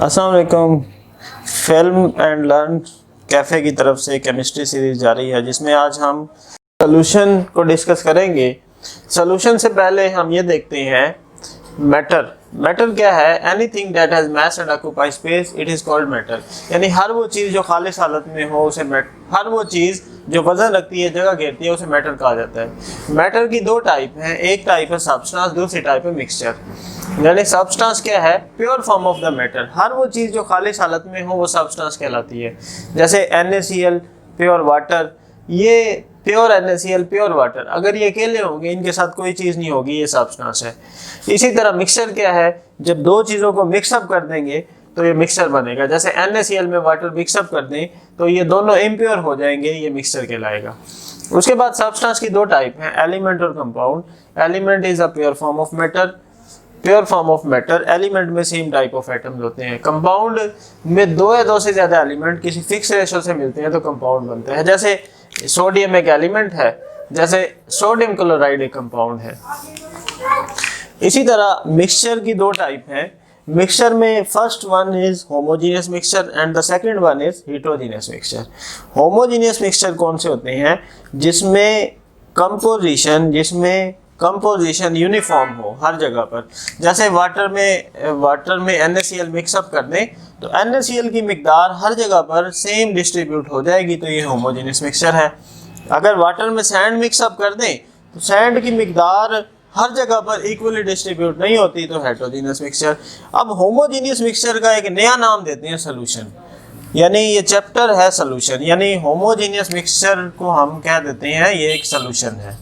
अस्सलाम वालेकुम। Film and learn cafe की तरफ से केमिस्ट्री सीरीज़ जारी है जिसमें आज हम सॉल्यूशन को डिस्कस करेंगे। सॉल्यूशन से पहले हम ये देखते हैं मैटर। मैटर क्या है? Anything that has mass and occupy space it is called matter. यानी हर वो चीज़ जो खालिस हालत में हो उसे हर वो चीज़ जो वजन रखती है, जगह घेरती है, उसे मैटर कहा जाता है। मैटर की दो टाइप हैं, एक टाइप है सब्सटेंस, दूसरी टाइप है मिक्सचर। यानी सब्सटेंस क्या है? Pure form of the matter. हर वो चीज़ जो खालिस हालत में हो वो सब्सटेंस कहलाती है। जैसे NaCl प्योर वाटर, ये प्योर NaCl प्योर वाटर, अगर ये अकेले होंगे इनके साथ कोई चीज़ नहीं होगी, ये सब्सटेंस है। इसी तरह मिक्सचर क्या है? जब दो चीज़ों को मिक्सअप कर देंगे तो ये मिक्सचर बनेगा। जैसे NaCl में वाटर मिक्सअप कर दें तो ये दोनों इम्प्योर हो जाएंगे, ये मिक्सचर कहलाएगा। उसके बाद सब्सटेंस की दो टाइप हैं, एलिमेंट और compound. Element is a pure form of matter. Pure form of matter, element में सेम टाइप ऑफ एटम्स होते हैं। कंपाउंड में दो या दो से ज़्यादा एलिमेंट किसी फिक्स रेशो से मिलते हैं तो कंपाउंड बनते हैं। जैसे सोडियम एक एलिमेंट है, जैसे सोडियम क्लोराइड एक कंपाउंड है। इसी तरह मिक्सचर की दो टाइप हैं। मिक्सचर में first one is homogeneous mixture and the second one is heterogeneous mixture. Homogeneous mixture कौन से होते हैं? जिसमें कंपोजिशन यूनिफॉर्म हो हर जगह पर। जैसे वाटर में NaCl मिक्सअप कर दें तो NaCl की मिकदार हर जगह पर सेम डिस्ट्रीब्यूट हो जाएगी, तो ये होमोजीनियस मिक्सचर है। अगर वाटर में सैंड मिक्सअप कर दें तो सैंड की मिकदार हर जगह पर इक्वली डिस्ट्रीब्यूट नहीं होती, तो हेटेरोजीनियस मिक्सचर। अब होमोजीनियस मिक्सचर का एक नया नाम देते हैं सॉल्यूशन, यानी ये चैप्टर है सॉल्यूशन। यानी होमोजीनियस मिक्सचर को हम कह देते हैं ये एक सॉल्यूशन है।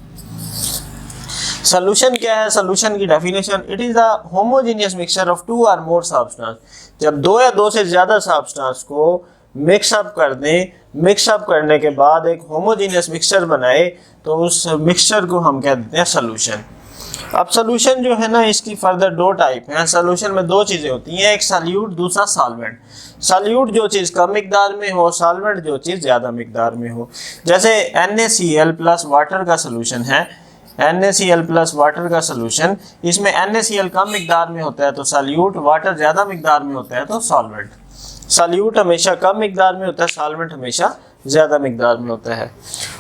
सॉल्यूशन क्या है? सॉल्यूशन की definition, it is the homogeneous mixture of two और मोर सब्सटेंस। जब दो या दो से ज्यादा सब्सटेंस को मिक्सअप कर दें, मिक्सअप करने के बाद एक होमोजीनियस मिक्सचर बनाए तो उस मिक्सचर को हम कह देते हैं सॉल्यूशन। अब सॉल्यूशन जो है ना, इसकी फर्दर दो टाइप हैं। सॉल्यूशन में दो चीज़ें होती हैं, एक सॉल्यूट, दूसरा सॉल्वेंट। सॉल्यूट जो चीज़ कम मिकदार में हो, सॉल्वेंट जो चीज़ ज़्यादा मिकदार में हो। जैसे NaCl प्लस वाटर का सॉल्यूशन है, NaCl प्लस वाटर का सॉल्यूशन, इसमें NaCl कम मिकदार में होता है तो सॉल्यूट, वाटर ज़्यादा मिकदार में होता है तो सॉल्वेंट। सॉल्यूट हमेशा कम मिकदार में होता है, सॉल्वेंट हमेशा ज़्यादा मिकदार में होता है।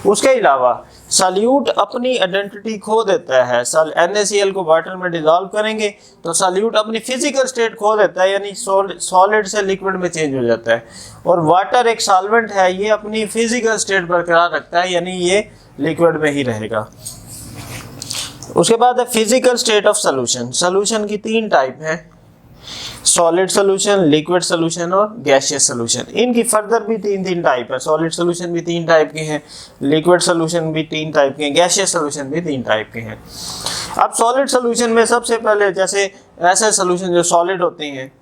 उसके अलावा सॉल्यूट अपनी आइडेंटिटी खो देता है। NaCl को वाटर में डिजॉल्व करेंगे तो सॉल्यूट अपनी फिजिकल स्टेट खो देता है, यानी सॉलिड से लिक्विड में चेंज हो जाता है। और वाटर एक सॉल्वेंट है, ये अपनी फिजिकल स्टेट बरकरार रखता है, यानी ये लिक्विड में ही रहेगा। उसके बाद है physical state of solution. Solution की तीन टाइप हैं, सॉलिड सॉल्यूशन, लिक्विड सॉल्यूशन और गैसियस सॉल्यूशन। इनकी फर्दर भी तीन टाइप है। सॉलिड सॉल्यूशन भी तीन टाइप के हैं, लिक्विड सॉल्यूशन भी तीन टाइप के हैं, गैसियस सॉल्यूशन भी तीन टाइप के हैं। अब सॉलिड सॉल्यूशन में सबसे पहले जैसे ऐसे सॉल्यूशन जो सॉलिड होते हैं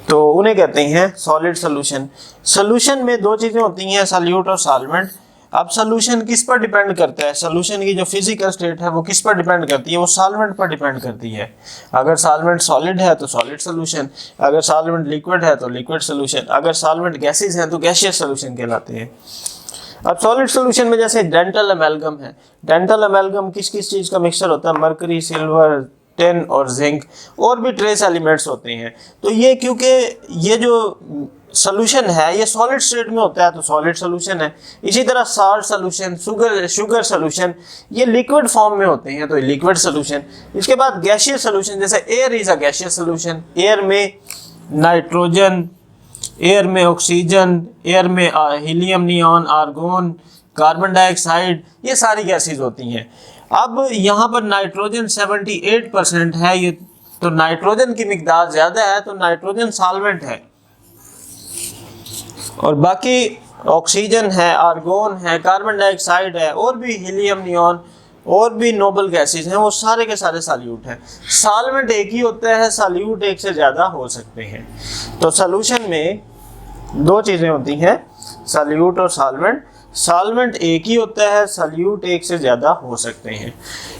तो उन्हें कहते हैं सॉलिड सॉल्यूशन। सॉल्यूशन में दो चीज़ें होती हैं, सॉल्यूट और सॉल्वेंट। अब सॉल्यूशन किस पर डिपेंड करता है? सॉल्यूशन की जो फिजिकल स्टेट है वो किस पर डिपेंड करती है? वो सॉल्वेंट पर डिपेंड करती है। अगर सॉल्वेंट सॉलिड है तो सॉलिड सॉल्यूशन, अगर सॉल्वेंट लिक्विड है तो लिक्विड सॉल्यूशन, अगर सॉल्वेंट गैसेस हैं तो गैसियस सॉल्यूशन कहलाते हैं। अब सॉलिड सॉल्यूशन में जैसे डेंटल अमेलगम है। डेंटल अमेलगम किस किस चीज़ का मिक्सचर होता है? मरकरी, सिल्वर, टिन और जिंक, और भी ट्रेस एलिमेंट्स होते हैं। तो ये क्योंकि ये जो सॉल्यूशन है ये सॉलिड स्टेट में होता है तो सॉलिड सॉल्यूशन है। इसी तरह साल्ट सॉल्यूशन, शुगर सॉल्यूशन, ये लिक्विड फॉर्म में होते हैं तो लिक्विड सॉल्यूशन। इसके बाद गैसियस सॉल्यूशन, जैसे air is a gaseous solution. Air में नाइट्रोजन, एयर में ऑक्सीजन, एयर में helium, neon, argon, carbon dioxide, ये सारी गैसेज होती हैं। अब यहाँ पर नाइट्रोजन 78% है, ये तो नाइट्रोजन की मिकदार ज़्यादा है तो नाइट्रोजन सॉल्वेंट है। और बाकी ऑक्सीजन है, आर्गोन है, कार्बन डाइऑक्साइड है, और भी हीलियम, नियॉन, और भी नोबल गैसेस हैं, वो सारे के सारे सॉल्यूट हैं। सॉल्वेंट एक ही होता है, सॉल्यूट एक से ज़्यादा हो सकते हैं। तो सॉल्यूशन में दो चीज़ें होती हैं, सॉल्यूट और सॉल्वेंट। सॉल्वेंट एक ही होता है, सॉल्यूट एक से ज़्यादा हो सकते हैं।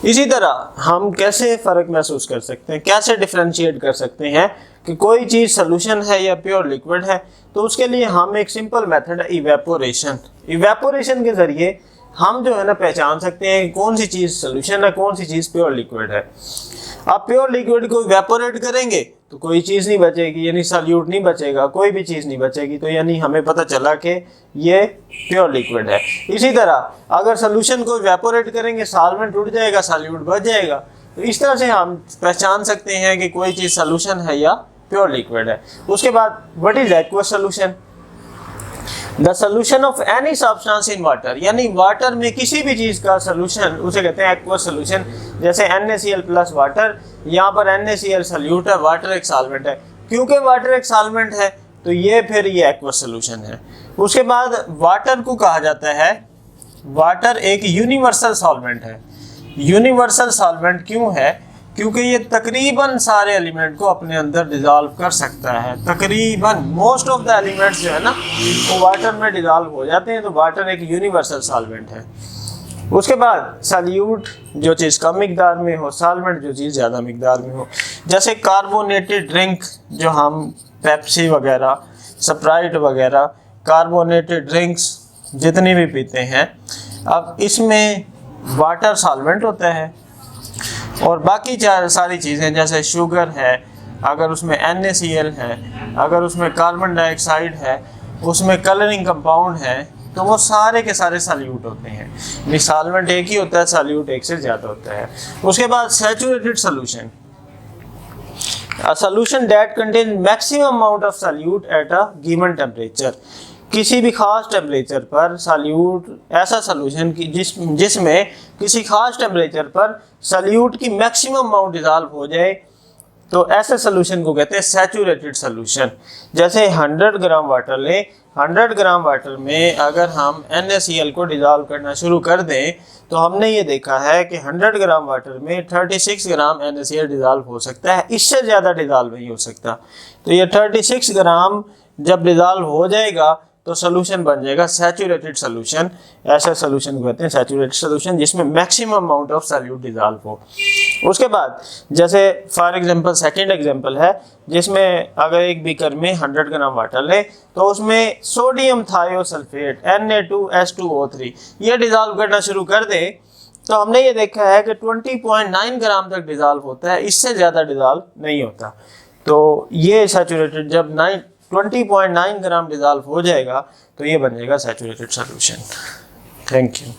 इसी तरह हम कैसे फ़र्क महसूस कर सकते हैं, कैसे डिफ्रेंशिएट कर सकते हैं कि कोई चीज़ सॉल्यूशन है या प्योर लिक्विड है? तो उसके लिए हम एक सिंपल मेथड है इवेपोरेशन। इवेपोरेशन के ज़रिए हम जो है ना पहचान सकते हैं कि कौन सी चीज़ सॉल्यूशन है, कौन सी चीज़ प्योर लिक्विड है। आप प्योर लिक्विड को इवेपोरेट करेंगे तो कोई चीज़ नहीं बचेगी, यानी सॉल्यूट नहीं बचेगा, कोई भी चीज़ नहीं बचेगी, तो यानी हमें पता चला कि ये प्योर लिक्विड है। इसी तरह अगर सोल्यूशन को इवेपोरेट करेंगे सॉल्वेंट उड़ जाएगा, सॉल्यूट बच जाएगा। तो इस तरह से हम पहचान सकते हैं कि कोई चीज़ सोल्यूशन है या प्योर लिक्विड है। उसके बाद what is aqueous solution? The solution of any substance in water, यानी वाटर में किसी भी चीज़ का सोल्यूशन उसे कहते हैं एक्वस सोल्यूशन। जैसे NaCl प्लस वाटर, यहाँ पर NaCl सोल्यूट है, वाटर एक सॉल्वेंट है। क्योंकि वाटर एक सॉल्वेंट है तो ये फिर ये एक्वस सोल्यूशन है। उसके बाद वाटर को कहा जाता है, वाटर एक यूनिवर्सल सॉल्वेंट है। यूनिवर्सल सॉल्वेंट क्यों है? क्योंकि ये तकरीबन सारे एलिमेंट को अपने अंदर डिज़ोल्व कर सकता है। तकरीबन मोस्ट ऑफ द एलिमेंट्स जो है ना वो वाटर में डिज़ोल्व हो जाते हैं, तो वाटर एक यूनिवर्सल सॉल्वेंट है। उसके बाद सॉल्यूट जो चीज़ कम मिकदार में हो, सॉल्वेंट जो चीज़ ज़्यादा मिकदार में हो। जैसे कार्बोनेटेड ड्रिंक जो हम पेप्सी वगैरह, स्प्राइट वगैरह, कार्बोनेटेड ड्रिंक्स जितनी भी पीते हैं, अब इसमें वाटर सॉल्वेंट होता है। और बाकी सारी चीज़ें जैसे शुगर है, अगर उसमें NaCl है, अगर उसमें कार्बन डाइऑक्साइड है, उसमें कलरिंग कंपाउंड है, तो वो सारे के सारे सॉल्यूट होते हैं। सॉल्वेंट एक ही होता है, सॉल्यूट एक से ज़्यादा होता है। उसके बाद saturated solution, a solution that contain maximum amount of solute at a given temperature. किसी भी खास टेम्परेचर पर सॉल्यूट, ऐसा सोल्यूशन की जिसमें किसी खास टेम्परेचर पर सॉल्यूट की मैक्सिमम अमाउंट डिज़ोल्व हो जाए, तो ऐसे सोल्यूशन को कहते हैं सैचुरेटेड सोल्यूशन। जैसे 100 ग्राम वाटर लें, 100 ग्राम वाटर में अगर हम NaCl को डिज़ोल्व करना शुरू कर दें, तो हमने ये देखा है कि 100 ग्राम वाटर में 36 ग्राम NaCl डिज़ोल्व हो सकता है, इससे ज़्यादा डिज़ोल्व नहीं हो सकता। तो ये 36 ग्राम जब डिज़ोल्व हो जाएगा तो सोल्यूशन बन जाएगा सैचुरेटेड सोल्यूशन। ऐसा सोल्यूशन को कहते हैं सैचुरेटेड सोल्यूशन जिसमें maximum amount of solute dissolve हो। उसके बाद जैसे फॉर एग्जांपल सेकंड एग्जांपल है, जिसमें अगर एक बीकर में 100 ग्राम वाटर ले, तो उसमें सोडियम थायोसल्फेट Na2H2O3 ये डिज़ोल्व करना शुरू कर दे, तो हमने ये देखा है कि 20.9 ग्राम तक डिज़ोल्व होता है, इससे ज़्यादा डिज़ोल्व नहीं होता। तो ये सैचुरेटेड जब 20.9 ग्राम डिज़ोल्व हो जाएगा तो ये बन जाएगा सैचुरेटेड सोल्यूशन। Thank you.